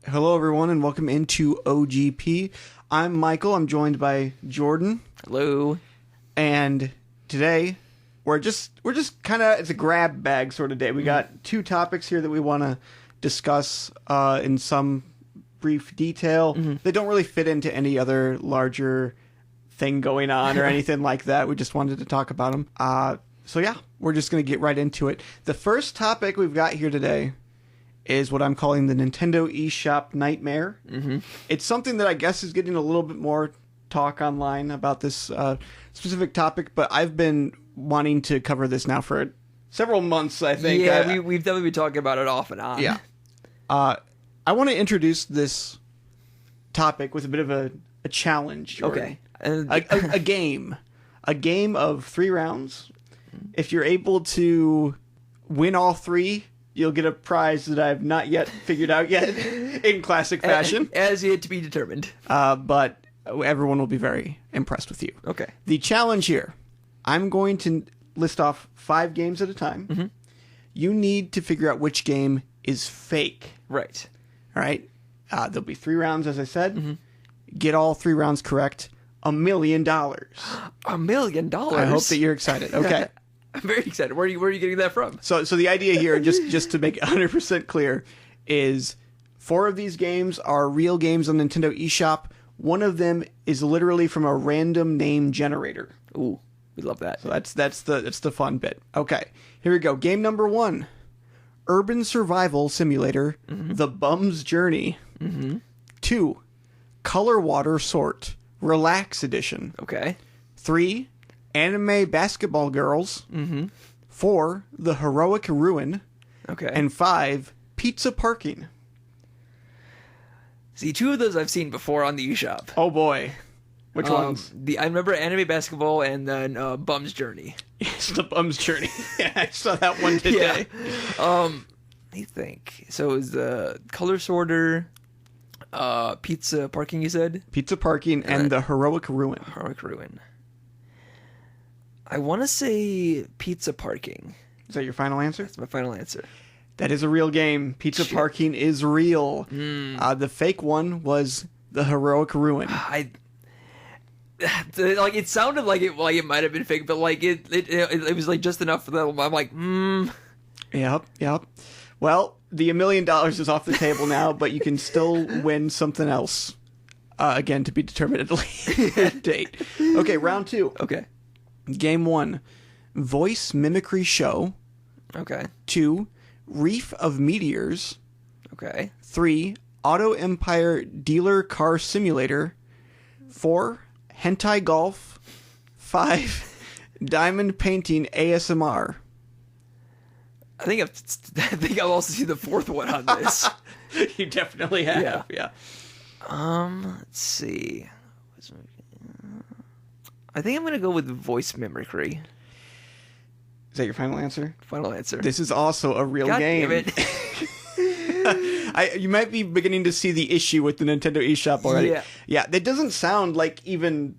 Hello, everyone, and welcome into OGP. I'm Michael. I'm joined by Jordan. Hello. And today, we're just kind of, it's a grab bag sort of day. We got two topics here that we want to discuss in some brief detail. They don't really fit into any other larger thing going on or anything like that. We just wanted to talk about them. So yeah, we're just going to get right into it. The first topic we've got here today is what I'm calling the Nintendo eShop Nightmare. It's something that I guess is getting a little bit more talk online about this specific topic, but I've been wanting to cover this now for several months, I think. Yeah, we've definitely been talking about it off and on. Yeah. I want to introduce this topic with a bit of a challenge. Okay. A game. A game of 3 rounds. If you're able to win all 3, you'll get a prize that I've not yet figured out yet in classic fashion. As yet to be determined. But everyone will be very impressed with you. Okay. The challenge here, I'm going to list off 5 games at a time. You need to figure out which game is fake. Right. All right? There'll be 3 rounds, as I said. Get all 3 rounds correct. $1 million. $1 million? I hope that you're excited. Okay. I'm very excited. Where are you getting that from? So the idea here, just to make it 100% clear, is 4 of these games are real games on Nintendo eShop. One of them is literally from a random name generator. Ooh, we love that. So that's the fun bit. Okay, here we go. Game number 1, Urban Survival Simulator: The Bum's Journey. 2, Color Water Sort Relax Edition. Okay. 3, Anime Basketball Girls. 4, The Heroic Ruin. Okay. And 5, Pizza Parking. See, 2 of those I've seen before on the eShop. Oh boy. Which ones? I remember Anime Basketball and then Bum's Journey. It's the Bum's Journey. Yeah, I saw that one today. Let me think. So it was the Color Sorter, Pizza Parking, you said? Pizza Parking and The Heroic Ruin. Heroic Ruin. I want to say Pizza Parking. Is that your final answer? That's my final answer. That is a real game. Pizza Parking is real. The fake one was The Heroic Ruin. It sounded like it might have been fake, but it was like just enough for that. I'm like, Yep. Well, the $1 million is off the table now, but you can still win something else. Again, to be determined at a later date. Okay, round 2. Okay. Game 1, Voice Mimicry Show. Okay. 2, Reef of Meteors. Okay. 3, Auto Empire Dealer Car Simulator. 4, Hentai Golf. 5, Diamond Painting ASMR. I think I've also seen the 4th one on this. You definitely have. Yeah. Let's see. I think I'm gonna go with voice mimicry. Is that your final answer? Final answer. This is also a real God game. Damn it. You might be beginning to see the issue with the Nintendo eShop already. Yeah, that doesn't sound like even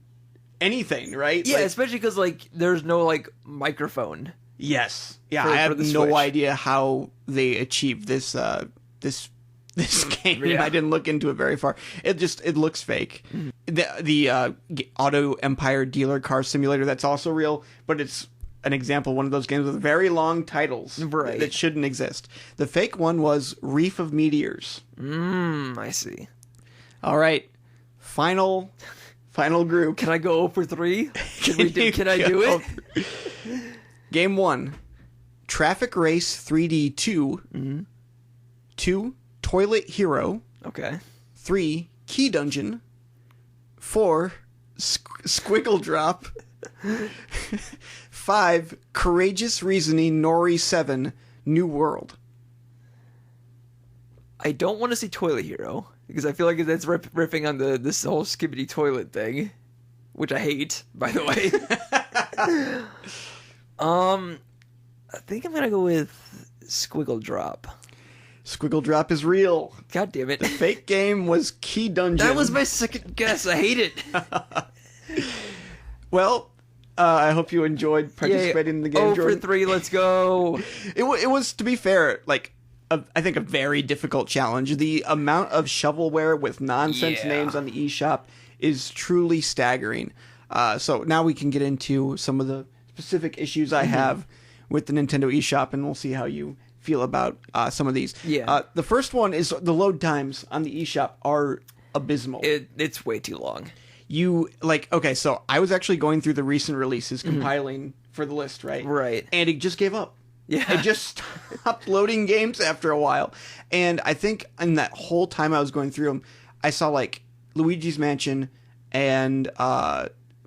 anything, right? Yeah, especially because there's no microphone. Yes. Yeah, I have no idea how they achieved this this game. Yeah. I didn't look into it very far. It looks fake. The Auto Empire Dealer Car Simulator, that's also real, but it's an example of one of those games with very long titles that shouldn't exist. The fake one was Reef of Meteors. I see. All right. Final group. Can I go 0 for 3? Can I do it? Game 1, Traffic Race 3D 2. 2, Toilet Hero. Okay. 3, Key Dungeon. 4, Squiggle Drop. 5, Courageous Reasoning Nori 7, New World. I don't want to say Toilet Hero, because I feel like that's riffing on this whole skibbity toilet thing, which I hate, by the way. I think I'm gonna go with Squiggle Drop. Squiggle Drop is real. God damn it. The fake game was Key Dungeon. That was my second guess. I hate it. Well, I hope you enjoyed participating in the game, Jordan. 0 for 3, let's go. It was, to be fair, I think, a very difficult challenge. The amount of shovelware with nonsense names on the eShop is truly staggering. So now we can get into some of the specific issues I have with the Nintendo eShop, and we'll see how you feel about some of these. Yeah. The first one is the load times on the eShop are abysmal. It's way too long. So I was actually going through the recent releases, compiling for the list, right? Right. And it just gave up. Yeah. It just stopped loading games after a while. And I think in that whole time I was going through them, I saw like Luigi's Mansion and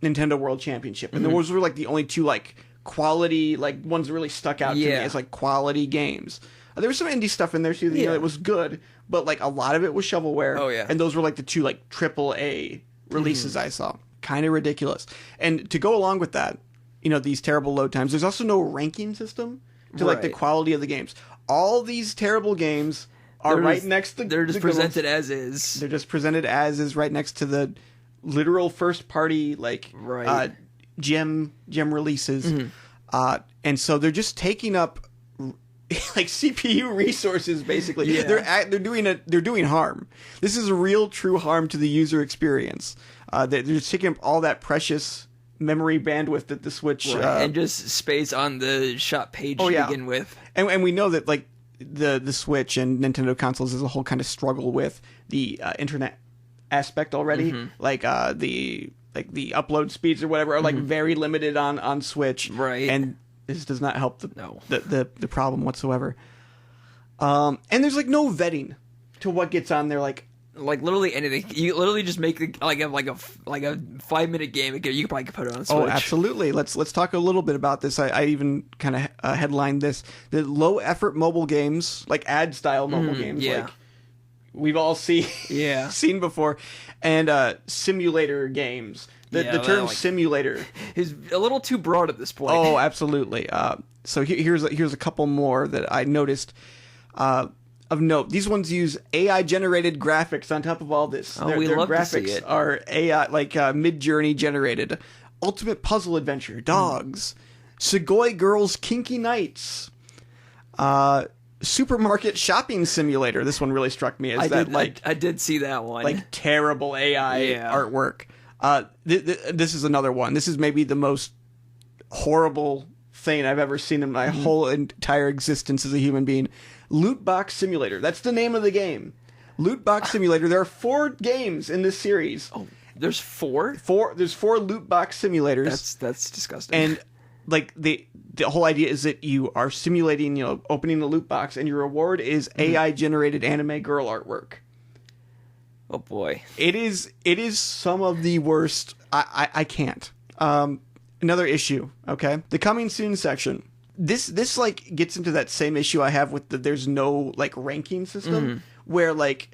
Nintendo World Championship. And those were like the only two like quality, like ones that really stuck out to me as like quality games. There was some indie stuff in there too that was good, but like a lot of it was shovelware. Oh yeah. And those were like the two like AAA releases I saw. Kind of ridiculous. And to go along with that, these terrible load times, there's also no ranking system to like the quality of the games. All these terrible games are next to they're just presented as is. They're just presented as is right next to the literal first party gem releases. And so they're just taking up like CPU resources basically. They're doing harm. This is real true harm to the user experience. They're just taking up all that precious memory bandwidth that the Switch and just space on the shop page to begin with. And we know that like the Switch and Nintendo consoles as a whole kind of struggle with the internet aspect already. Like the upload speeds or whatever are like very limited on Switch. Right. And this does not help the problem whatsoever. And there's like no vetting to what gets on there. Like literally anything. You literally just make a 5-minute game. You could probably put it on Switch. Oh, absolutely. Let's talk a little bit about this. I even kind of headlined this: the low effort mobile games, like ad style mobile games, like we've all seen before, and simulator games. The term simulator is a little too broad at this point. Oh, absolutely. So here's a couple more that I noticed. Of note, these ones use AI-generated graphics on top of all this. Their love graphics to see it. are AI, like Mid-Journey generated. Ultimate Puzzle Adventure, Dogs, Sugoi Girls Kinky Nights, Supermarket Shopping Simulator. This one really struck me as I did see that one. Like terrible AI artwork. This is another one. This is maybe the most horrible thing I've ever seen in my whole entire existence as a human being. Loot Box Simulator. That's the name of the game. Loot Box Simulator. There are 4 games in this series. Oh, there's 4? There's 4 Loot Box Simulators. That's disgusting. And like the whole idea is that you are simulating, opening the loot box, and your reward is AI generated anime girl artwork. Oh boy. It is some of the worst. I can't. Another issue, okay? The coming soon section. This like gets into that same issue I have with there's no like ranking system where like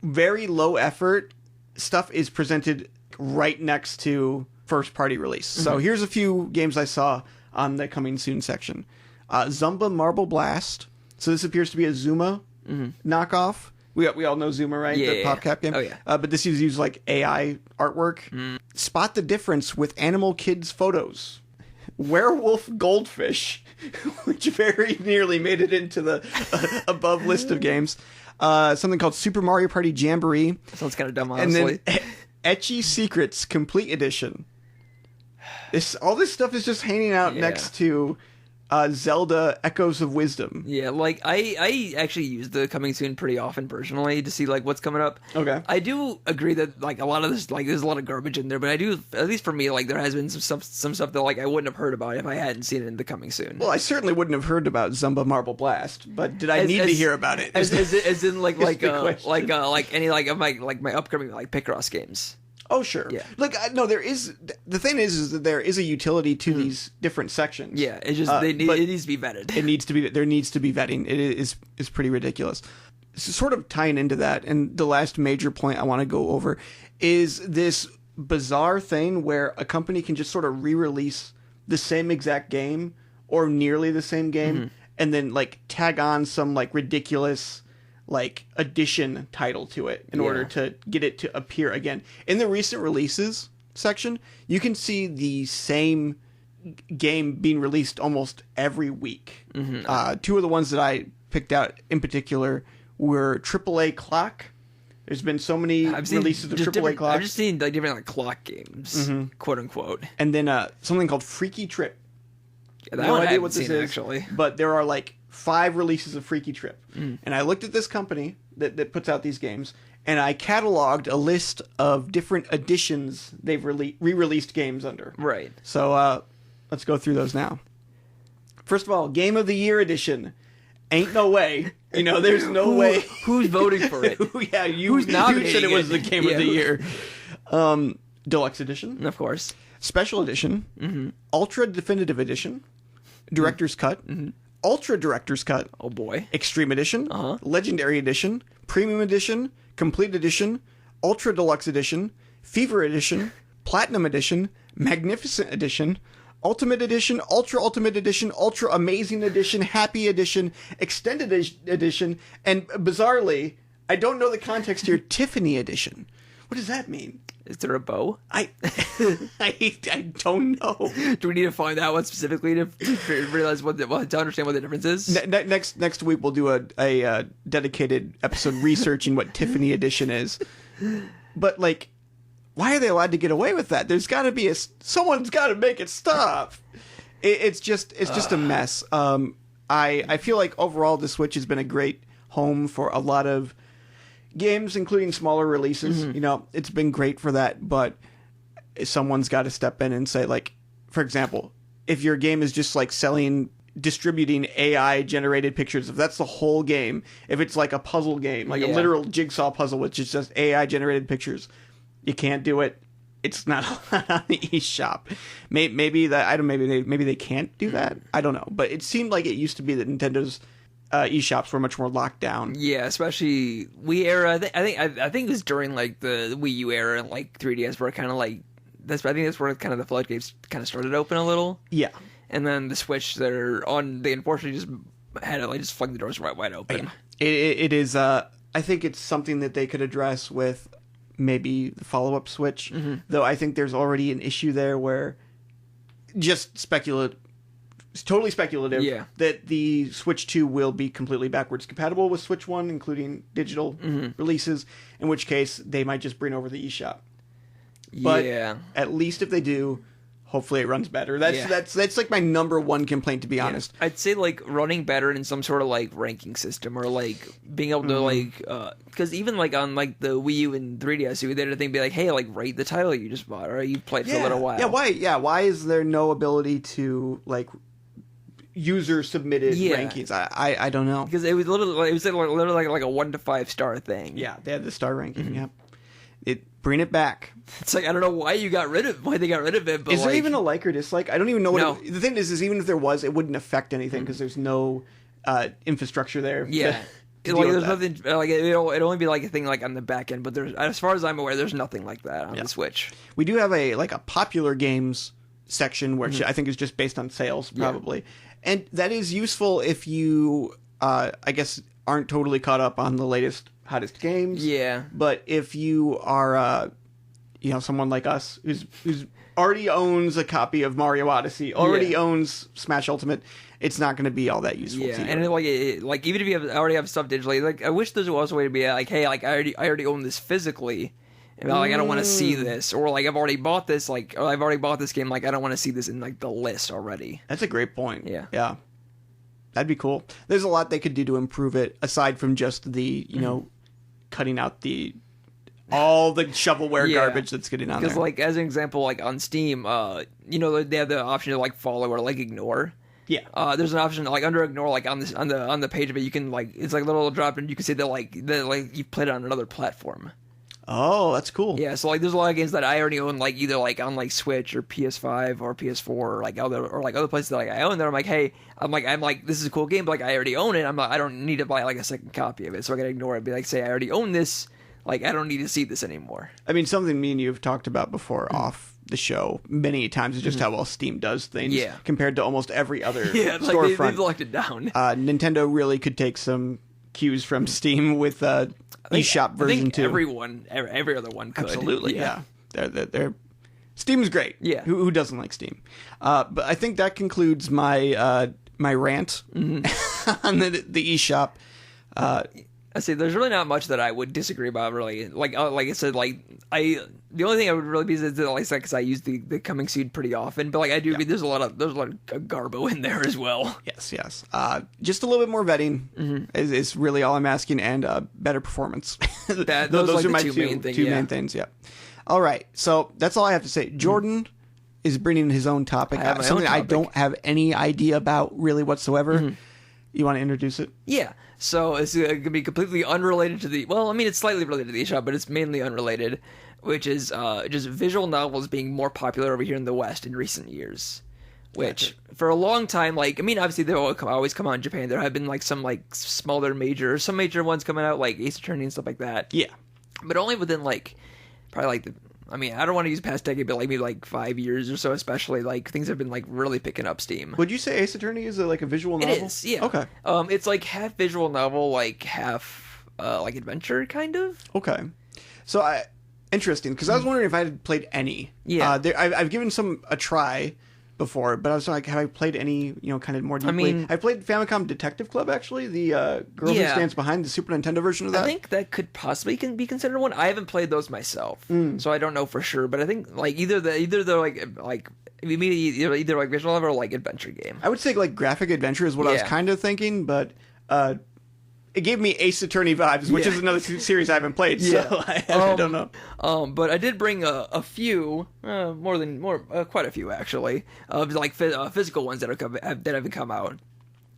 very low effort stuff is presented right next to first party release. So here's a few games I saw on the coming soon section. Zumba Marble Blast. So this appears to be a Zuma knockoff. We all know Zuma, right? The PopCap game. Oh, yeah. But this uses like AI artwork. Spot the difference with Animal Kids photos. Werewolf Goldfish, which very nearly made it into the above list of games. Something called Super Mario Party Jamboree. Sounds kind of dumb, honestly. And then Etchy Secrets Complete Edition. All this stuff is just hanging out next to Zelda Echoes of Wisdom. Yeah, like I actually use the coming soon pretty often personally to see like what's coming up. Okay. I do agree that like a lot of this, like there's a lot of garbage in there, but I do, at least for me, like there has been some stuff that like I wouldn't have heard about if I hadn't seen it in the coming soon. Well, I certainly wouldn't have heard about Zumba Marble Blast, but did I need to hear about it? As in like any like of my upcoming like Picross games. Oh, sure. Yeah. Look, no, there is... The thing is that there is a utility to these different sections. Yeah, it just it needs to be vetted. There needs to be vetting. It is pretty ridiculous. So sort of tying into that, and the last major point I want to go over is this bizarre thing where a company can just sort of re-release the same exact game or nearly the same game and then like tag on some like ridiculous like addition title to it in order to get it to appear again. In the recent releases section, you can see the same game being released almost every week. Two of the ones that I picked out in particular were AAA Clock. There's been so many releases of AAA Clock. I've just seen like different like clock games, quote unquote. And then something called Freaky Trip. Yeah, No idea what this is, actually. but there are like 5 releases of Freaky Trip. And I looked at this company that puts out these games, and I cataloged a list of different editions they've re-released games under. Right. So let's go through those now. First of all, Game of the Year edition. Ain't no way. You know, there's no way. Who's voting for it? Yeah, you said it was the Game of the Year. Deluxe edition. Of course. Special edition. Ultra Definitive edition. Director's Cut. Ultra Director's Cut. Oh boy. Extreme edition. Legendary edition. Premium edition. Complete edition. Ultra Deluxe edition. Fever edition. Platinum edition. Magnificent edition. Ultimate edition, ultra ultimate edition, ultra amazing edition, happy edition, extended edition, and bizarrely, I don't know the context here, Tiffany edition. What does that mean? Is there a bow? I don't know. Do we need to find out what specifically to realize to understand what the difference is? Next week we'll do a dedicated episode researching what Tiffany edition is. But like, why are they allowed to get away with that? There's got to be someone's got to make it stop. It's just a mess. I feel like overall the Switch has been a great home for a lot of games, including smaller releases. You know, it's been great for that, but someone's got to step in and say, like, for example, if your game is just like distributing AI generated pictures, if that's the whole game, if it's like a puzzle game, like a literal jigsaw puzzle, which is just AI generated pictures, you can't do it. It's not on the eShop. Maybe they can't do that. I don't know. But it seemed like it used to be that Nintendo's eShops were much more locked down. Yeah, especially Wii era. I think it was during like the Wii U era and like 3DS where kind of like I think that's where kind of the floodgates kind of started open a little. Yeah. And then the Switch, they unfortunately just had it like just flung the doors right wide open. Yeah. It is. I think it's something that they could address with maybe the follow-up Switch, though I think there's already an issue there where just it's totally speculative that the Switch 2 will be completely backwards compatible with Switch 1, including digital releases, in which case they might just bring over the eShop. But at least if they do, hopefully it runs better. That's like my number one complaint, to be honest. I'd say like running better in some sort of like ranking system, or like being able to like because even like on like the Wii U and 3DS, you would then be like, hey, like rate the title you just bought or you played for a little while. Why is there no ability to like user submitted rankings? I don't know, because it was literally like a 1 to 5 star thing. Yeah, they had the star ranking. Bring it back. It's like, I don't know why they got rid of it. But is there even a like or dislike? I don't even know what the thing is even if there was, it wouldn't affect anything because there's no infrastructure there. Yeah. There's nothing like it'd only be like a thing like on the back end, but there's, as far as I'm aware, there's nothing like that on the Switch. We do have a popular games section, which I think is just based on sales probably. And that is useful if you I guess aren't totally caught up on the latest hottest games. Yeah. But if you are someone like us who's already owns a copy of Mario Odyssey, already owns Smash Ultimate, it's not going to be all that useful to you. And like even if you already have stuff digitally, like I wish there was a way to be like, hey, like I already own this physically, and like I don't want to see this, or like I've already bought this, or I've already bought this game, like I don't want to see this in like the list already. That's a great point. Yeah. That'd be cool. There's a lot they could do to improve it aside from just the cutting out all the shovelware garbage that's getting on there. Because like as an example, like on Steam, they have the option to like follow or like ignore. Yeah. There's an option like under ignore, like on the page of it, you can like it's like a little drop and you can see that you played it on another platform. Oh, that's cool. Yeah, so like there's a lot of games that I already own, like either like on like Switch or PS5 or PS4 or like other places that like I own that I'm like, hey, I'm like this is a cool game, but like I already own it. I'm like, I don't need to buy like a second copy of it, so I gotta ignore it. Be like, say I already own this, like I don't need to see this anymore. I mean, something me and you have talked about before off the show many times is just how well Steam does things compared to almost every other storefront. They've locked it down. Nintendo really could take some cues from Steam with eShop version 2. Every other one could. Absolutely, yeah. They're Steam's great. Yeah. Who doesn't like Steam? But I think that concludes my my rant on the eShop. I see. There's really not much that I would disagree about, really. Like I said, the only thing I would really be is that, like, because I use the coming soon pretty often, but like I do, there's a lot of garbo in there as well. Yes. Just a little bit more vetting is really all I'm asking, and better performance. Those are my two main things. Yeah. All right. So that's all I have to say. Jordan is bringing his own topic. Something I don't have any idea about really whatsoever. You want to introduce it? Yeah. So it's going to be completely unrelated to it's slightly related to the eShop, but it's mainly unrelated, which is just visual novels being more popular over here in the West in recent years. Which, for a long time, obviously they always come out in Japan. There have been, some, smaller some major ones coming out, like Ace Attorney and stuff like that. Yeah. But only within, probably, I don't want to use past decade, but maybe 5 years or so, especially, things have been really picking up steam. Would you say Ace Attorney is a visual novel? It is, yeah. Okay. It's half visual novel, half adventure, kind of. Okay. So interesting, because I was wondering if I had played any. Yeah. I've given some a try before, but I was like, have I played any, kind of more deeply? I played Famicom Detective Club, actually, the girl who stands behind the Super Nintendo version of that. I think that could possibly be considered one. I haven't played those myself, so I don't know for sure. But I think either visual novel or adventure game. I would say graphic adventure is what I was kind of thinking, but it gave me Ace Attorney vibes, which is another series I haven't played, so I don't know. But I did bring a few, quite a few actually, of physical ones that have come out.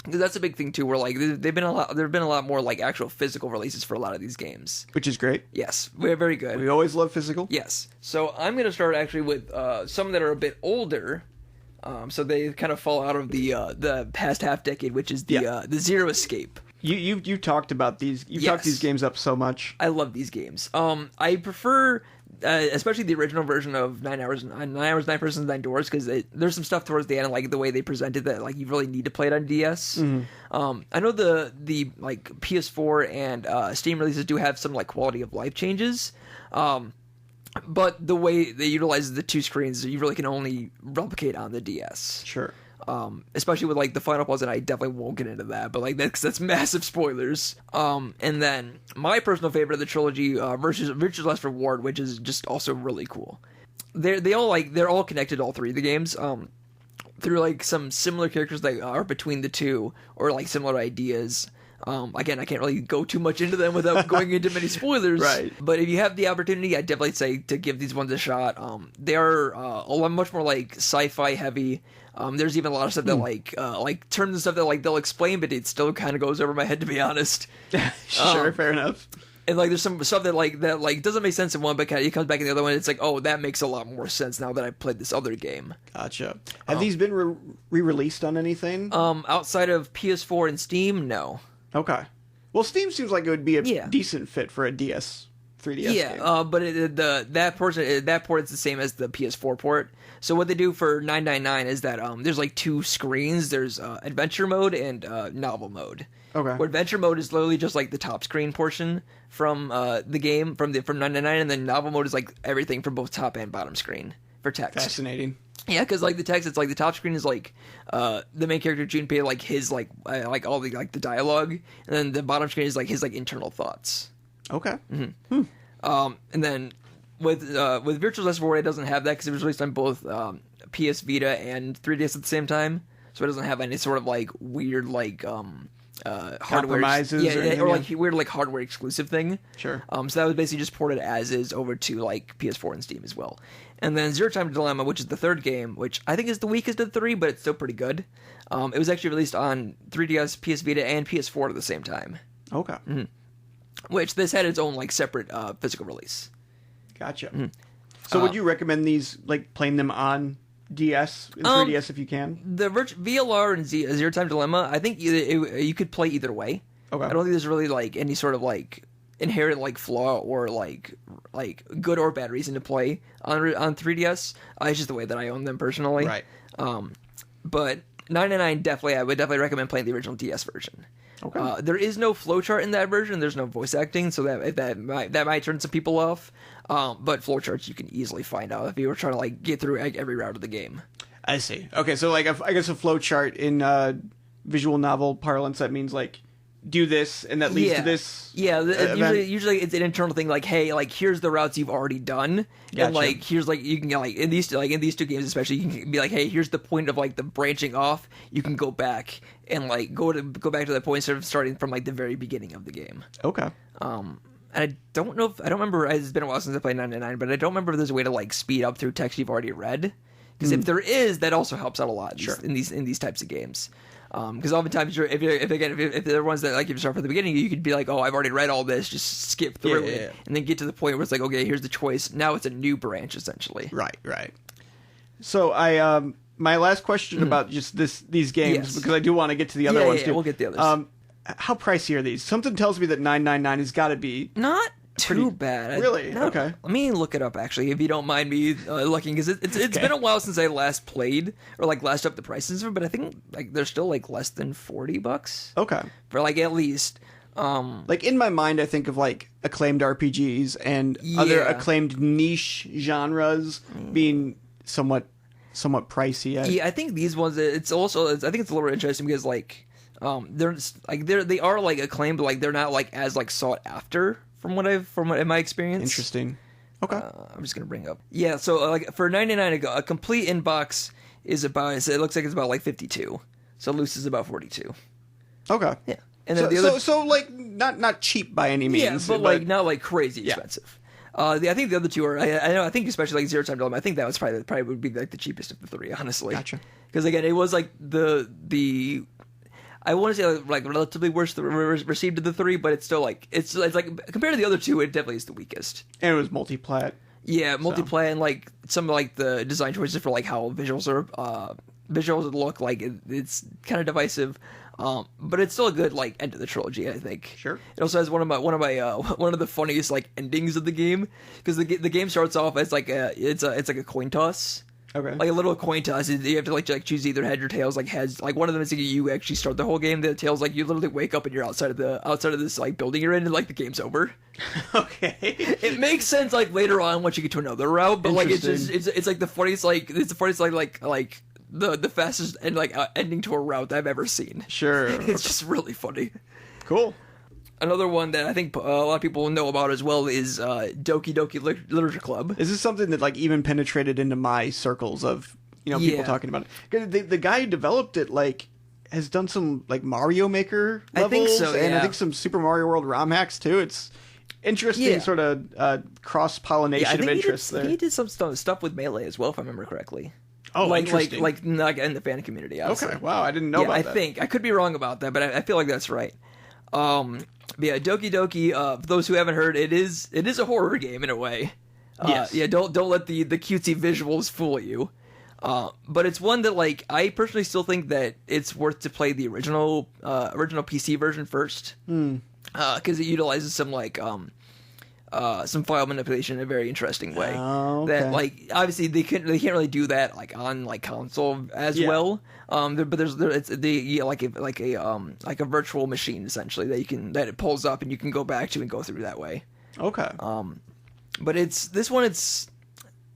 Because that's a big thing too. Where there have been a lot more actual physical releases for a lot of these games, which is great. Yes, we're very good. We always love physical. Yes. So I'm going to start actually with some that are a bit older. So they kind of fall out of the past half decade, which is the Zero Escape. You've talked about these. You've talked these games up so much. I love these games. I prefer, especially the original version of 9 Hours, 9 Persons, 9 Doors, because there's some stuff towards the end, the way they presented that, you really need to play it on DS. I know the PS4 and Steam releases do have some quality of life changes. But the way they utilize the two screens, you really can only replicate on the DS. Sure. Especially with the final boss, and I definitely won't get into that, but that's massive spoilers. And then my personal favorite of the trilogy, Virtue's Last Reward, which is just also really cool. They're all connected, all three of the games, through some similar characters that are between the two, or similar ideas. Again, I can't really go too much into them without going into many spoilers. Right. But if you have the opportunity, I'd definitely say to give these ones a shot. They are a lot much more sci-fi heavy. There's even a lot of stuff that terms and stuff that they'll explain, but it still kind of goes over my head, to be honest. Sure, fair enough. And there's some stuff that doesn't make sense in one, but it comes back in the other one. It's oh, that makes a lot more sense now that I've played this other game. Gotcha. Have these been re-released on anything? Outside of PS4 and Steam, no. Okay. Well, Steam seems like it would be a decent fit for a 3DS game. But that port is the same as the PS4 port. So what they do for 999 is that there's two screens. There's adventure mode and novel mode. Okay. Where adventure mode is literally just the top screen portion from the game from 999, and then novel mode is everything from both top and bottom screen for text. Fascinating. Yeah, because the text, it's the top screen is the main character Junpei, his all the the dialogue, and then the bottom screen is his internal thoughts. Okay. Mm-hmm. And then with Virtual Last Reward, it doesn't have that because it was released on both PS Vita and 3DS at the same time, so it doesn't have any sort of weird hardware compromises weird hardware exclusive thing. Sure. So that was basically just ported as is over to PS4 and Steam as well. And then Zero Time Dilemma, which is the third game, which I think is the weakest of the three, but it's still pretty good. It was actually released on 3DS, PS Vita, and PS4 at the same time. Okay. Mm-hmm. Which this had its own separate physical release. Gotcha. Mm-hmm. So would you recommend these playing them on DS and 3DS if you can? The VLR and Zero Time Dilemma, I think you could play either way. Okay. I don't think there's really any sort of inherent flaw or good or bad reason to play on 3DS. It's just the way that I own them personally. Right. But 999 I would definitely recommend playing the original DS version. Okay. There is no flowchart in that version. There's no voice acting, so that might turn some people off. But flowcharts you can easily find out if you were trying to get through every route of the game. I see. Okay, so I guess a flowchart in visual novel parlance, that means like do this and that leads to this. Yeah, usually it's an internal thing. Like, hey, like here's the routes you've already done, Gotcha. and like here's like you can like in these two games especially, you can be like, hey, here's the point of like the branching off. You can go back and like go back to that point instead of starting from like the very beginning of the game. Okay. And I don't remember. It's been a while since I played 99, but I don't remember if there's a way to like speed up through text you've already read. Because if there is, that also helps out a lot in these types of games. Because oftentimes, if there are ones that like you start from the beginning, you could be like, oh, I've already read all this, just skip through it, and then get to the point where it's like, okay, here's the choice. Now it's a new branch essentially. Right. So my last question about just these games, because I do want to get to the other ones too. We'll get the others. How pricey are these? Something tells me that $9.99 has got to be not too bad. Really? Okay. Let me look it up actually, if you don't mind me looking, because it's been a while since I last played or like last up the prices, but I think like they're still like less than $40. Okay. For like at least. Like in my mind, I think of like acclaimed RPGs and other acclaimed niche genres being somewhat pricey. Yeah, I think these ones. I think it's a little interesting because like they are like acclaimed, but like they're not like as like sought after from what in my experience. Interesting. Okay. I'm just gonna bring up. Yeah, so like for $9.99 a complete inbox is about. It looks like it's about like 52. So loose is about 42. Okay. Yeah. And then so like not cheap by any means. Yeah, but like not like crazy expensive. I think the other two are. I think especially like Zero Time Dilemma. I think that was probably would be like the cheapest of the three, honestly. Gotcha. Because again, it was like the I want to say like relatively worse received of the three, but it's still like it's like compared to the other two, it definitely is the weakest. And it was multi-plat. Yeah, multi-plat, and like some of like the design choices for like how visuals look like it's kind of divisive. But it's still a good like end of the trilogy, I think. Sure. It also has one of the funniest like endings of the game, because the game starts off as like it's like a coin toss. Okay. Like a little coin toss. You have to like choose either heads or tails. Like heads, like one of them is like you actually start the whole game. The tails, like you literally wake up and you're outside of this like building you're in, and like the game's over. Okay. It makes sense like later on once you get to another route, but like it's like the funniest like the fastest and like ending to a route that I've ever seen. Sure. It's just really funny. Cool. Another one that I think a lot of people know about as well is Doki Doki Literature Club. Is this something that like even penetrated into my circles of people talking about it? The guy who developed it like has done some like Mario Maker levels, I think so, and I think some Super Mario World ROM hacks too. It's interesting sort of cross pollination of interests there. He did some stuff with Melee as well, if I remember correctly. Oh, interesting. Like in the fan community. Obviously. Okay, wow, I didn't know about that. I think I could be wrong about that, but I feel like that's right. But yeah, Doki Doki. For those who haven't heard, it is a horror game in a way. Yes. Yeah. Don't let the cutesy visuals fool you. But it's one that like I personally still think that it's worth to play the original PC version first. Because it utilizes some like some file manipulation in a very interesting way. Oh, okay. That like obviously they can't really do that like on like console as well. But there's like a virtual machine essentially that it pulls up and you can go back to and go through that way. Okay. But this one's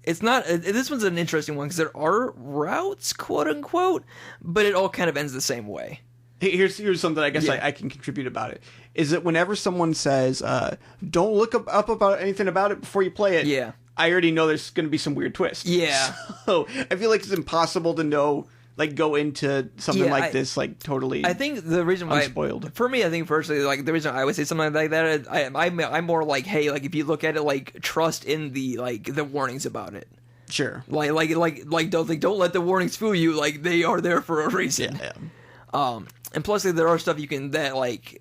an interesting one because there are routes, quote unquote, but it all kind of ends the same way. Here's something I guess I can contribute about it. Is that whenever someone says, don't look up about anything about it before you play it, I already know there's going to be some weird twist. Yeah. So I feel like it's impossible to know, like, go into something like this, like, totally I think the reason why, unspoiled. For me, I think personally, like, the reason I would say something like that, I'm more like, hey, like, if you look at it, like, trust in the warnings about it. Sure. Like, don't let the warnings fool you. Like, they are there for a reason. Yeah. And plus, like, there are stuff you can that like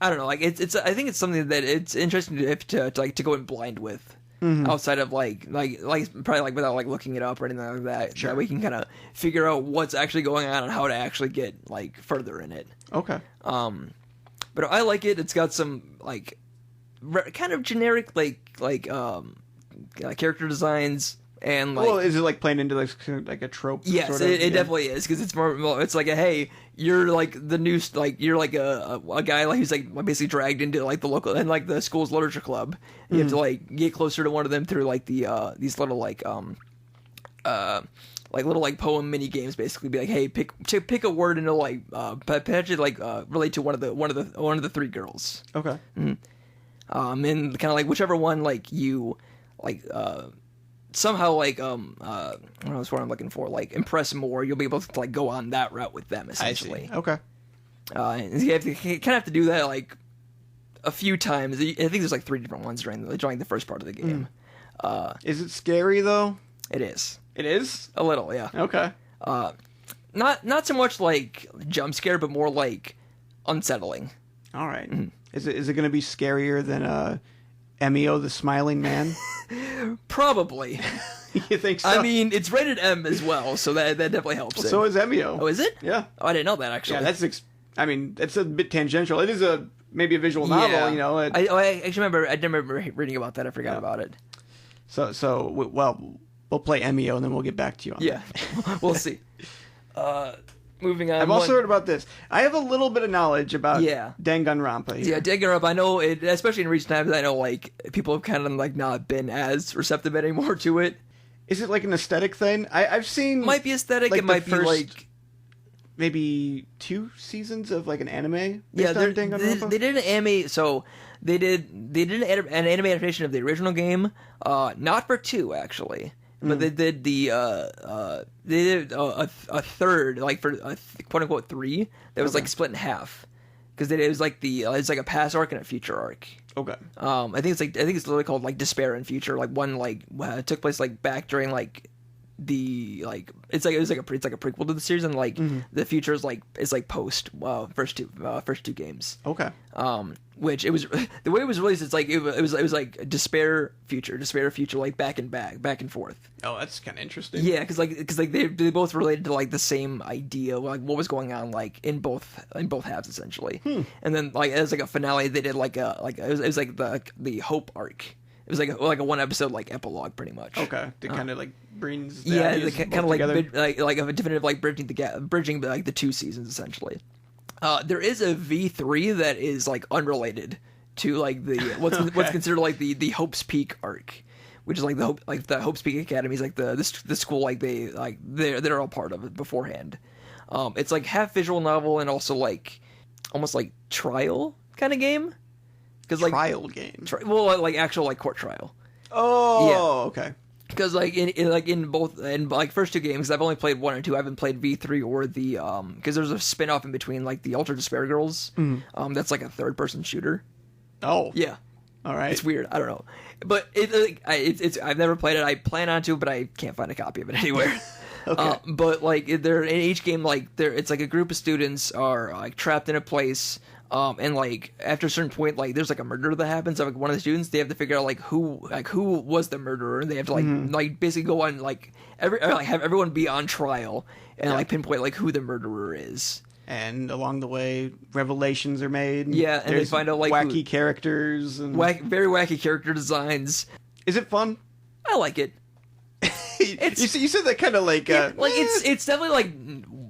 I don't know, like it's I think it's something that it's interesting to go in blind with, outside of like probably like without like looking it up or anything like that. Sure. That we can kind of figure out what's actually going on and how to actually get like further in it. Okay. But I like it. It's got some like kind of generic character designs. And like, well, is it like playing into like a trope? Yes, sort of? It definitely is because it's more. It's like hey, you're like the new you're like a guy like who's like basically dragged into like the local and like the school's literature club. You have to like get closer to one of them through like the these little like like little like poem mini games, basically be like, hey, pick a word and it'll like potentially like relate to one of the three girls. Okay. And kind of like whichever one like you like somehow like I don't know what's what I'm looking for, like impress more, you'll be able to like go on that route with them essentially. I see. Okay. And you kind of have to do that like a few times. I think there's like 3 different ones during the first part of the game. Is it scary though? It is. It is? A little, yeah. Okay. Not so much like jump scare, but more like unsettling. All right. Is it going to be scarier than Emio the Smiling Man? Probably. You think so? I mean, it's rated M as well, so that definitely helps. Well, so is Emio. Oh, is it? Yeah. Oh, I didn't know that actually. Yeah, that's a bit tangential. It is maybe a visual novel, Yeah. you know. I actually remember reading about that. I forgot about it. So we'll play Emio and then we'll get back to you on that. We'll see. Moving on. I've also heard about this. I have a little bit of knowledge about Danganronpa here. Yeah, Danganronpa. I know it, especially in recent times. I know like people have kind of like not been as receptive anymore to it. Is it like an aesthetic thing? I've seen might be aesthetic. Like it might be like maybe 2 seasons of like an anime. Yeah, based on Danganronpa? they did an anime. So they did an anime adaptation of the original game. Not for 2 actually. But they did a third, like for a quote unquote 3 that was like split in half, because it was like it's like a past arc and a future arc. Okay. I think it's literally called like Despair and Future. Like one like took place like back during like the like it's like a prequel to the series, and like the future is like post first two games. Okay. Which it was the way it was released. It's like it was like Despair Future, like back and forth. Oh, that's kind of interesting. Yeah, because they both related to like the same idea, like what was going on like in both halves essentially. And then like as like a finale, they did like it was like the Hope arc. It was like a 1 episode like epilogue, pretty much. Okay, to kind of like brings kind of like a definitive like bridging like the 2 seasons essentially. There is a V3 that is like unrelated to like the what's considered like the Hope's Peak arc, which is like the Hope's Peak Academy is like the school like they're all part of it beforehand. It's like half visual novel and also like almost like trial kind of game. Like trial game. Like actual like court trial. Oh, yeah. Okay. Because like in both first 2 games, I've only played 1 and 2. I haven't played V3 or the because there's a spin-off in between, like the Ultra Despair Girls. That's like a 3rd-person shooter. Oh. Yeah. All right. It's weird. I don't know, but it's I've never played it. I plan on to, but I can't find a copy of it anywhere. Okay. But like they're in each game, like it's like a group of students are like trapped in a place. And like after a certain point, like there's like a murder that happens of like one of the students. They have to figure out like who was the murderer. And they have to like basically go on like have everyone be on trial and like pinpoint like who the murderer is. And along the way, revelations are made. Yeah, and they find out like wacky characters and very wacky character designs. Is it fun? I like it. You said that kind of like it's definitely like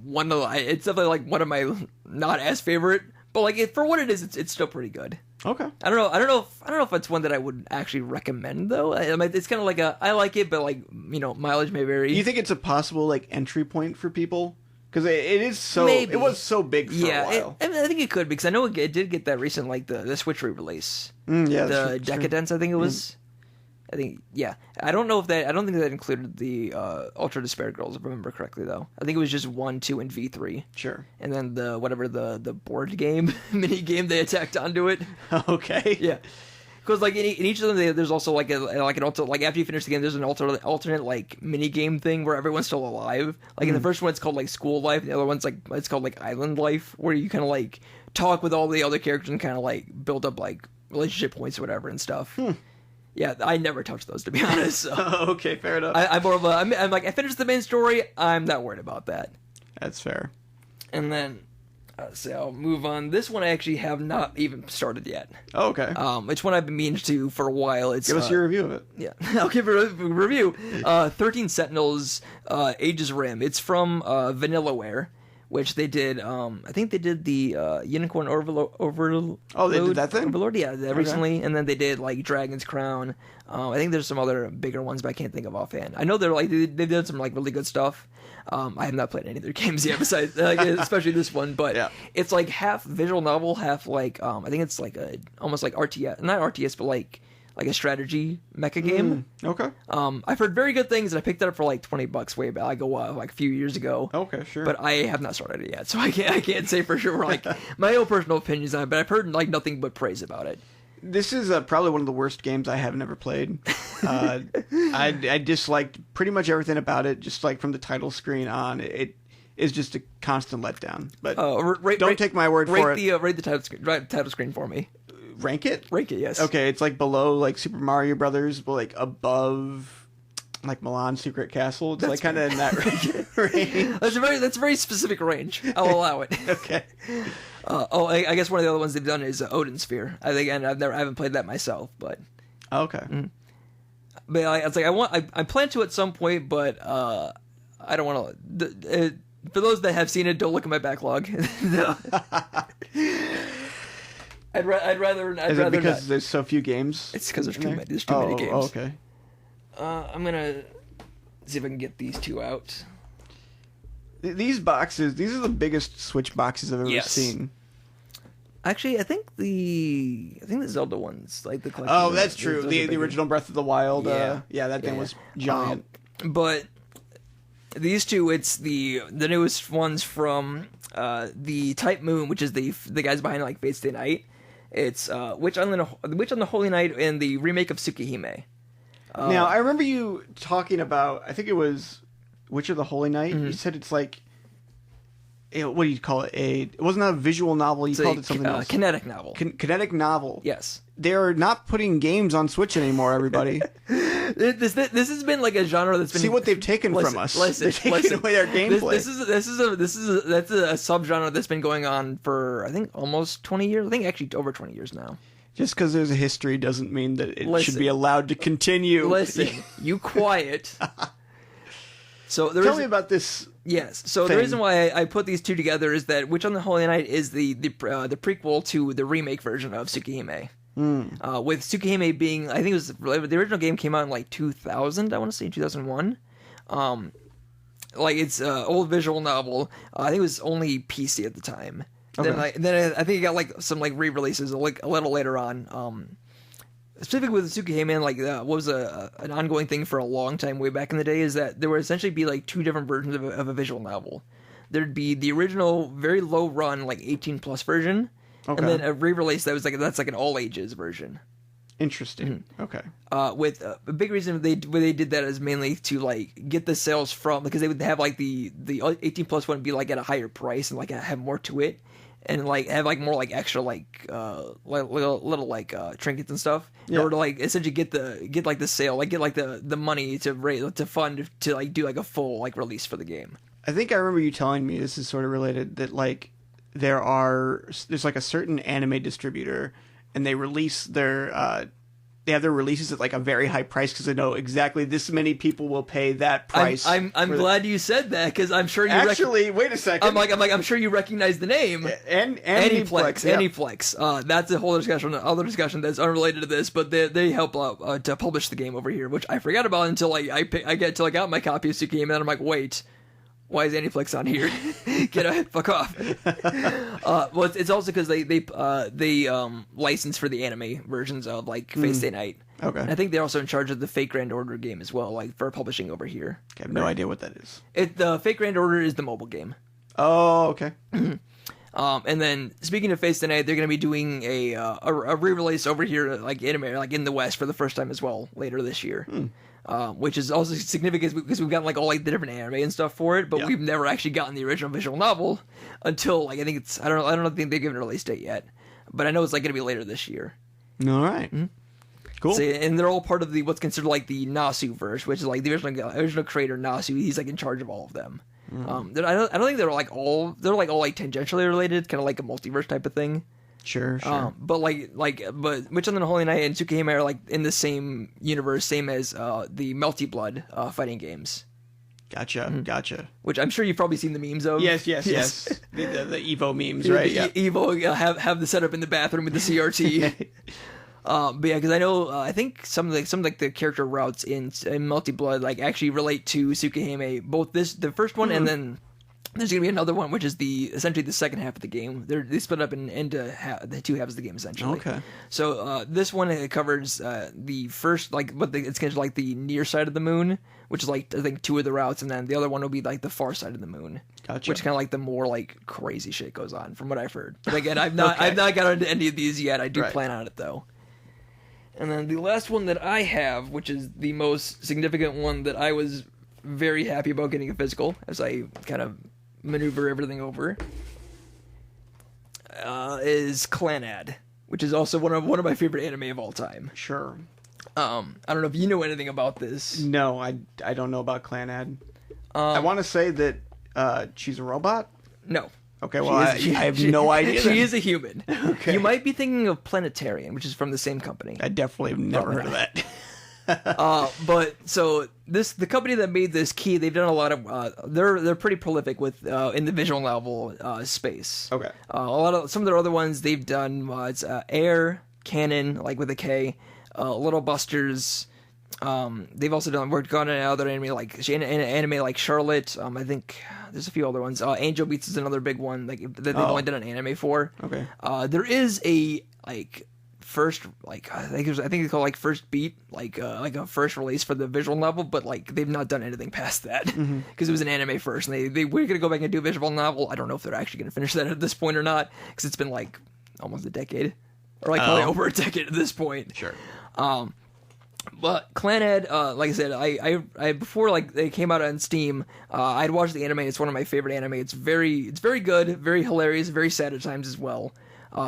one of my not as favorite. But like for what it is, it's still pretty good. Okay. I don't know if it's one that I would actually recommend though. I mean, it's kind of like I like it, but like mileage may vary. Do you think it's a possible like entry point for people? Because it is so Maybe. It was so big for a while. I think it could, because I know it did get that recent like the Switch re-release. Yeah, the Decadence, I think it was. I think I don't think that included the Ultra Despair Girls, if I remember correctly though. I think it was just 1, 2, and V3. Sure. And then the board game mini game they attacked onto it. Okay. Yeah. Because like in each of them, there's also like an alternate, like after you finish the game, there's an alternate like mini game thing where everyone's still alive. Like in the first one, it's called like School Life. The other one's like it's called like Island Life, where you kind of like talk with all the other characters and kind of like build up like relationship points or whatever and stuff. Yeah, I never touched those, to be honest. So. Okay, fair enough. I'm more of a I'm like I finished the main story. I'm not worried about that. That's fair. And then. So I'll move on. This one I actually have not even started yet. Oh, okay. It's one I've been meaning to for a while. Give us your review of it. Yeah, I'll give it a review. 13 Sentinels, Aegis Rim. It's from Vanillaware, which they did. I think they did the Unicorn Overlord. Oh, they did that thing? Overlord, yeah, recently, and then they did like Dragon's Crown. I think there's some other bigger ones, but I can't think of offhand. I know they did some like really good stuff. I have not played any of their games yet, besides especially this one. But it's like half visual novel, half like I think it's like almost like RTS, not RTS, but like a strategy mecha game. Okay. I've heard very good things, and I picked it up for like $20 way back, like a few years ago. Okay, sure. But I have not started it yet, so I can't say for sure like my own personal opinions on it. But I've heard like nothing but praise about it. This is probably one of the worst games I have never played. I disliked pretty much everything about it, just like from the title screen on. It is just a constant letdown. But don't take my word for it. Rate the title screen for me. Rank it? Rank it, yes. Okay, it's like below like Super Mario Brothers, but like above like Milan's Secret Castle. It's like kind of in that range. That's a very specific range. I'll allow it. Okay. I guess one of the other ones they've done is Odin Sphere. I think, and I haven't played that myself, but okay. But it's like I plan to at some point, but I don't want to. For those that have seen it, don't look at my backlog. I'd rather because not. there's so few games? It's because there's too many games. Oh, okay. I'm gonna see if I can get these two out. These boxes, these are the biggest Switch boxes I've ever seen. Actually, I think the Zelda ones, like the collection. Oh, that's true. The original Breath of the Wild. That thing was giant. But these two, it's the newest ones from the Type Moon, which is the guys behind like Fate Stay Night. It's Witch on the Holy Night and the remake of Tsukihime. Now, I remember you talking about, I think it was Witch of the Holy Night. You said it's like, what do you call it? It wasn't a visual novel. You called it something else. Kinetic novel. Kinetic novel. Yes. They're not putting games on Switch anymore, everybody. This has been like a genre that's been. See what they've taken from us. They're taking away our gameplay. That's a subgenre that's been going on for I think almost 20 years. I think actually over 20 years now. Just because there's a history doesn't mean that it should be allowed to continue. Listen, you quiet. So tell me about this. Yes. So the reason why I put these two together is that Witch on the Holy Night is the prequel to the remake version of Tsukihime. With Tsukihime being, I think it was the original game came out in like 2000. I want to say 2001. Like it's an old visual novel. I think it was only PC at the time. Okay. Then I think it got like some like re-releases a little later on. Specifically with Tsukihime, like what was an ongoing thing for a long time way back in the day is that there would essentially be like two different versions of a visual novel. There'd be the original very low run like 18+ version, and then a re-release that's like an all ages version. Interesting. Okay. With a big reason they did that is mainly to like get the sales from, because they would have like the 18+ one be like at a higher price and like have more to it. And like have like more like extra like little like trinkets and stuff in order to like essentially get like the sale, like get like the money to fund to like do like a full like release for the game. I think I remember you telling me, this is sort of related, that like there's like a certain anime distributor and they release they have their releases at like a very high price because they know exactly this many people will pay that price. I'm glad you said that, because I'm sure you actually wait a second. I'm sure you recognize the name. And Aniplex. Aniplex. That's a whole other discussion that's unrelated to this, but they help out to publish the game over here, which I forgot about until I got my copy of Tsukihime, and then I'm like, wait. Why is Aniplex on here? Get ahead, fuck off. Well, it's also because they license for the anime versions of like Fate Stay Night. Okay. And I think they're also in charge of the Fate Grand Order game as well, like for publishing over here. I have no idea what that is. The Fate Grand Order is the mobile game. Oh, okay. And then speaking of Fate Stay Night, they're going to be doing a re-release over here, like in America, like in the West for the first time as well later this year. Which is also significant because we've gotten like all like the different anime and stuff for it, but we've never actually gotten the original visual novel until like I think it's I don't think they've given a release date yet, but I know it's like going to be later this year. All right, cool. So, and they're all part of the what's considered like the Nasu verse, which is like the original creator Nasu. He's like in charge of all of them. I don't think they're all tangentially related, kind of like a multiverse type of thing. Sure. But but Witch on the Holy Night and Tsukihime are like in the same universe, same as the Melty Blood fighting games. Gotcha. Which I'm sure you've probably seen the memes of. Yes. The Evo memes, right? Yeah. Evo have the setup in the bathroom with the CRT. But yeah, because I know I think some like the character routes in Multi-Blood like actually relate to Tsukihime. Both the first one and then there's gonna be another one, which is essentially the second half of the game. They split up into the two halves of the game essentially. Okay. So this one it covers the first it's kind of like the near side of the moon, which is like I think 2 of the routes, and then the other one will be like the far side of the moon. Gotcha. Which kind of like the more like crazy shit goes on, from what I've heard. But again, I've not got into any of these yet. I do plan on it though. And then the last one that I have, which is the most significant one that I was very happy about getting a physical, as I kind of maneuver everything over, is Clanad, which is also one of my favorite anime of all time. Sure. I don't know if you know anything about this. No, I don't know about Clanad. I want to say that she's a robot. No. Okay, well, I have no idea. She is a human. Okay. You might be thinking of Planetarian, which is from the same company. I definitely have never heard of that. But so the company that made this key, they've done a lot of they're pretty prolific with in the visual novel space. Okay. Some of their other ones they've done it's Air, Canon, like with a K, Little Busters. They've also worked on another anime like Charlotte. I think there's a few other ones. Angel Beats is another big one that they've only done an anime for. Okay. There is a first I think it's called First Beat, like a first release for the visual novel, but they've not done anything past that because it was an anime first, and they were gonna go back and do a visual novel. I don't know if they're actually gonna finish that at this point or not, because it's been almost a decade, or probably over a decade at this point. Sure. But Clanad, like I said, I before they came out on Steam, I'd watched the anime. It's one of my favorite anime. It's very good, very hilarious, very sad at times as well.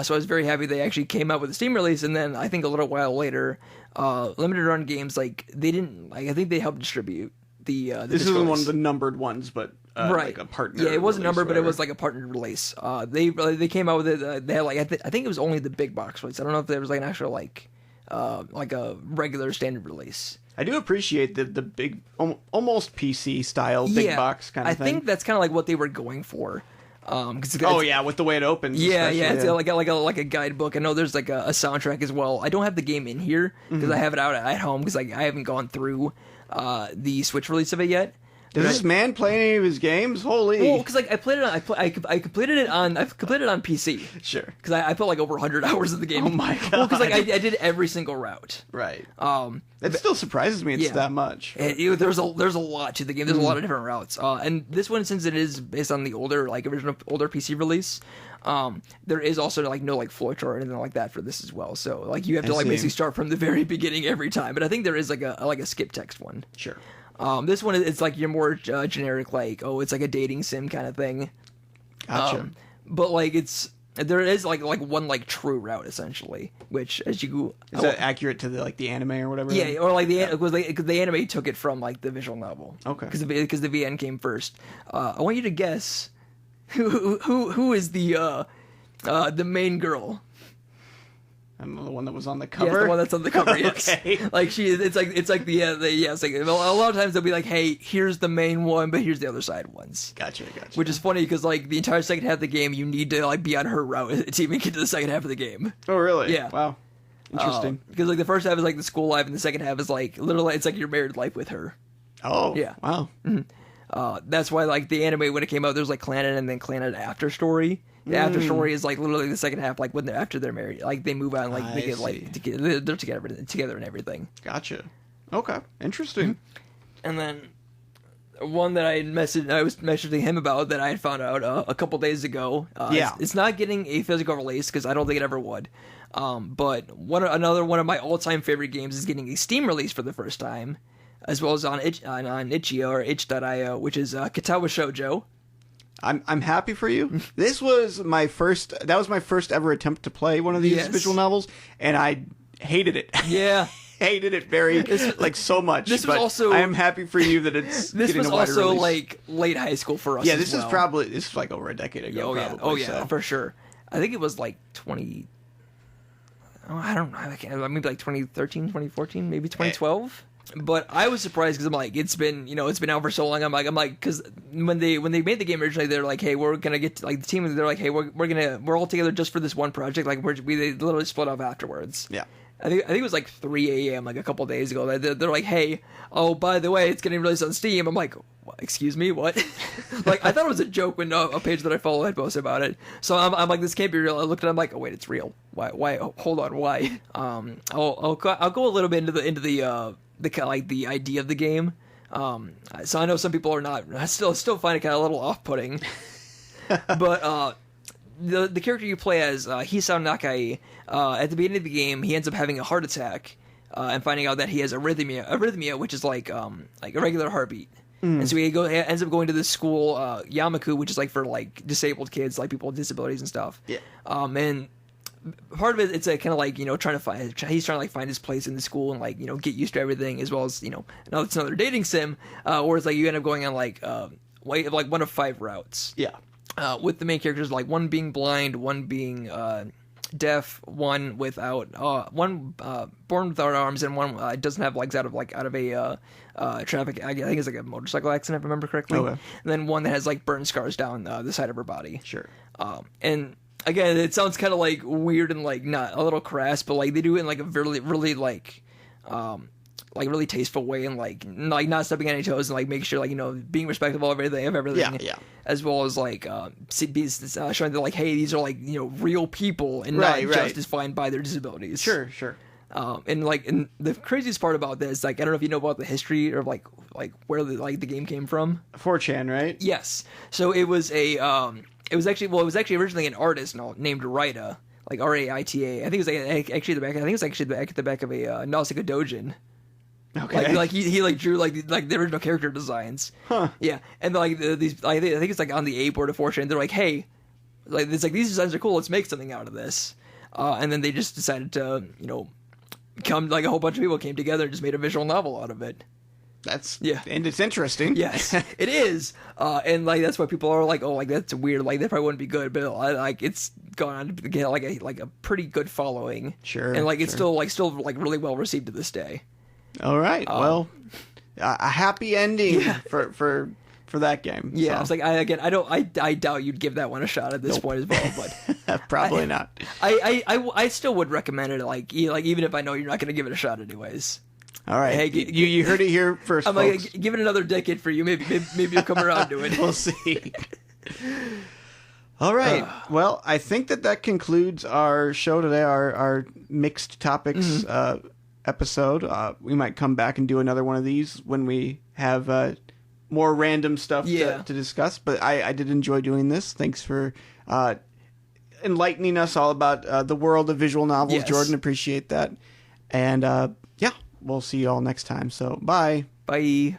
So I was very happy they actually came out with a Steam release, and then I think a little while later, Limited Run Games I think they helped distribute the. This isn't one of the numbered ones, but right, a partner. Yeah, it wasn't numbered, but it was a partnered release. They came out with it. They had I think it was only the big box release. I don't know if there was an actual a regular standard release. I do appreciate the big, almost PC style big box kind of thing. I think that's kind of what they were going for. With the way it opens. Yeah, it's like a guidebook. I know there's a soundtrack as well. I don't have the game in here because I have it out at home because I haven't gone through the Switch release of it yet. Does this man play any of his games? Holy! Well, because I played it on, I've completed it on PC. Sure. Because I put over 100 hours of the game. Oh my god! Well, because I did every single route. Right. That still surprises me. It's that much. There's a lot to the game. There's a lot of different routes. And this one, since it is based on the older older PC release, there is also no flowchart or anything like that for this as well. So you have to basically start from the very beginning every time. But I think there is a skip text one. Sure. This one it's your more generic it's a dating sim kind of thing. Gotcha. But there is one true route essentially, which is that accurate to the anime or whatever? Yeah, or the anime took it from the visual novel. Okay. Because the VN came first. I want you to guess who is the main girl. I'm the one that was on the cover. Yeah, the one that's on the cover. Yes. Okay. It's a lot of times they'll be hey, here's the main one, but here's the other side ones. Gotcha. Which is funny because the entire second half of the game, you need to be on her route to even get to the second half of the game. Oh, really? Yeah. Wow. Interesting. Because the first half is the school life, and the second half is literally it's your married life with her. Oh. Yeah. Wow. Mm-hmm. That's why the anime when it came out, there's Clanad and then Clanad After Story. The after story is literally the second half, when after they're married, they move on, they get they're together and everything. Gotcha. Okay, interesting. And then one that I was messaging him about that I had found out a couple days ago. It's not getting a physical release because I don't think it ever would. But another one of my all-time favorite games is getting a Steam release for the first time, as well as on itch.io or itch.io, which is Katawa Shoujo. I'm happy for you. This was my first. That was my first ever attempt to play one of these visual novels, and I hated it. Yeah, hated it very so much. This was also. I am happy for you that it's. This getting was a wider also release. late high school for us. Yeah, this is over a decade ago. For sure. I think it was 20. Oh, I don't know. I can't. Maybe 2013, 2014, maybe 2012. But I was surprised because I'm like, it's been out for so long. I'm like, because when they made the game originally, they're like, hey, we're gonna get to, like the team. They're like, hey, we're all together just for this one project. Like they literally split up afterwards. Yeah. I think it was like 3 a.m. like a couple days ago. They're like, hey, oh, by the way, it's getting released on Steam. I'm like, excuse me, what? Like, I thought it was a joke when a page that I follow had posted about it. So I'm like, this can't be real. I looked at it, I'm like, oh wait, it's real. Why? Hold on, why? I'll go a little bit into the idea of the game. So I know some people are not. I still find it kind of a little off-putting. But the character you play as, Hisao Nakai, at the beginning of the game, he ends up having a heart attack, and finding out that he has arrhythmia, which is like a regular heartbeat. And so he ends up going to this school, Yamaku, which is like for like disabled kids, like people with disabilities and stuff. Yeah. And part of it, it's kind of like, he's trying to like find his place in the school and like, get used to everything, as well as, now it's another dating sim, where it's like you end up going on like one of 5 routes. Yeah. With the main characters, like one being blind, one being deaf, one born without arms, and one doesn't have legs out of a traffic. I think it's like a motorcycle accident, if I remember correctly. Okay. And then one that has like burn scars down the side of her body. Sure. And again, it sounds kind of like weird and like not a little crass, but like they do it in like a really really tasteful way, and like not stepping on any toes, and like make sure being respectful of everything. Yeah. As well as like showing that like, hey, these are like real people and not just defined by their disabilities. Sure. And the craziest part about this, like, I don't know if you know about the history or like where the game came from. 4chan, right? Yes. So it was actually originally an artist named Raita, like Raita. I think it was actually the back of a Nausicaa Dojin. Okay. Like he like drew like the original character designs. Huh. Yeah, and like these, I think it's like on the A board of 4chan. They're like, hey, like it's like these designs are cool. Let's make something out of this. And then they just decided to come, like a whole bunch of people came together and just made a visual novel out of it. And it's interesting. Yes, it is. And like that's why people are like, oh, like that's weird. Like that probably wouldn't be good, but like it's gone on to get like a pretty good following. Sure. And like it's still really well received to this day. All right. Well, a happy ending for that game. Yeah. So. I was like, I doubt you'd give that one a shot at this point as well, but probably not. I still would recommend it. Like even if I know you're not going to give it a shot anyways. All right. Hey, you heard it here first. I'm folks. like, give it another decade for you. Maybe you'll come around to it. We'll see. All right. Well, I think that concludes our show today. Our mixed topics. Episode. We might come back and do another one of these when we have more random stuff to discuss. But I did enjoy doing this. Thanks for enlightening us all about the world of visual novels, yes. Jordan. Appreciate that. And we'll see you all next time. So bye. Bye.